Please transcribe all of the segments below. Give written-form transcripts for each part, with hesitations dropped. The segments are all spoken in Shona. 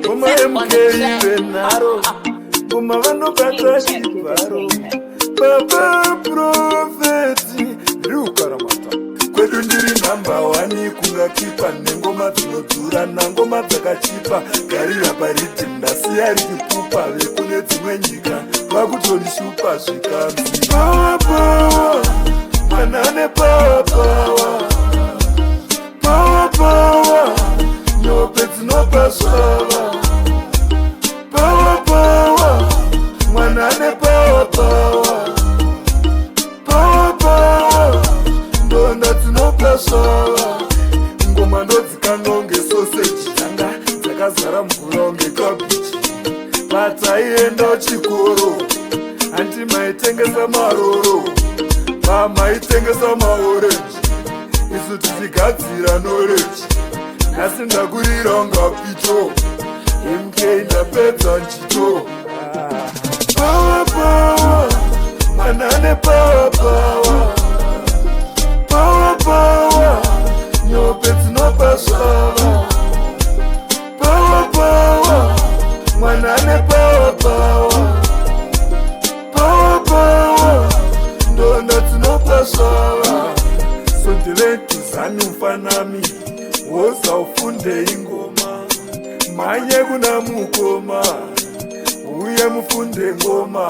Goma MK Benaro, Goma vanobata chibharo, Baba Profeti Riukaramata. Kwedu ndiri namba wani kunga kipa, nengoma dzinodhura nangoma dzakachipa. Garira paridhimu ndasiya richipupa, vekune dzimwe nyika vakutonishupa zvikanzi power power, manane power power, power power, nyope dzinopa swava, power power, mwanane power power, power power, ndonda dzinopa swava. Ngoma ndodzikanwa unge soseji, dzanga dzakazara mvura unge kabichi. Pataienda chikoro handi maitengesa maroro, pamaitengesa maorenji, isu tichigadzira noreji. Nhasi ndakurira unga pito, MK ndapedza nchito. Power power, manane power power, power power, nyope dzinopa swava, power power, mwanane power power, power power, ndonda dzinopa swava. Sondiletuzani mfanami, woza ufunde ingoma, manye kuna mukoma, uye mufunde ngoma.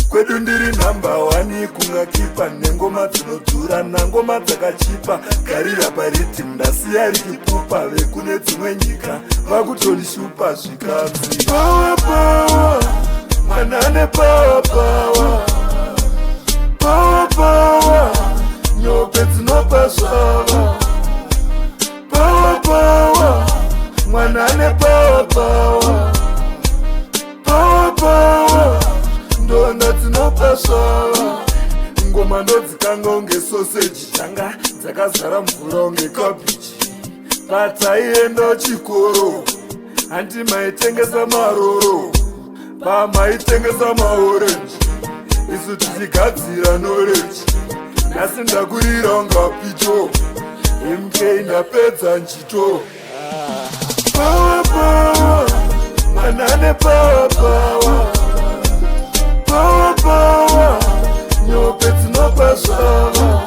Kwedu ndiri namba wani kunga kipa, nengoma dzinodhura nangoma dzakachipa. Garira paridhimu ndasiya richipupa, vekune dzimwe nyika vakutonishupa zvikanzi power power, manane power power, power power, nyope dzinopa swava, power power, mwanane power power, power power, ndonda dzinopa swava. Ngoma ndodzikanga unge soseji, dzanga dzakazara mvura unge kabichi. Pataienda chikoro handi maitengesa maroro, pamaitengesa maorenji, isu tichigadzira noreji. Nhasi ndakurira unga pito, MK ndapedza nchito. Power power, manane power power, power power, nyope dzinopa swava,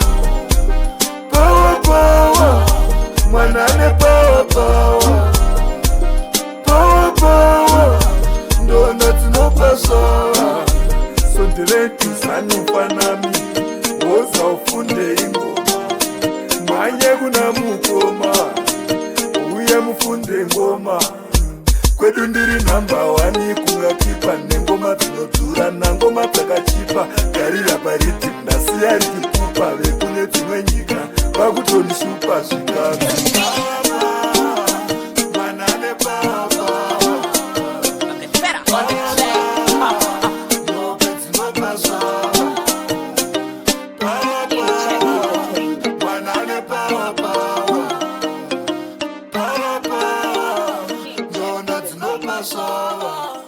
power power, mwanane power power, power power, ndonda dzinopa swava. Sondiletuzani mfanami, woza ufunde ingoma, manye kuna mukoma, uye mufunde ngoma. Kwedu ndiri namba wani kunga kipa, nengoma dzinodhura nangoma dzakachipa. Garira paridhimu ndasiya richipupa, vekune dzimwe nyika vakutonishupa zvikanzi manane power power, nyope dzinopa swava, power power, manane power power, power power, ndonda dzinopa swava.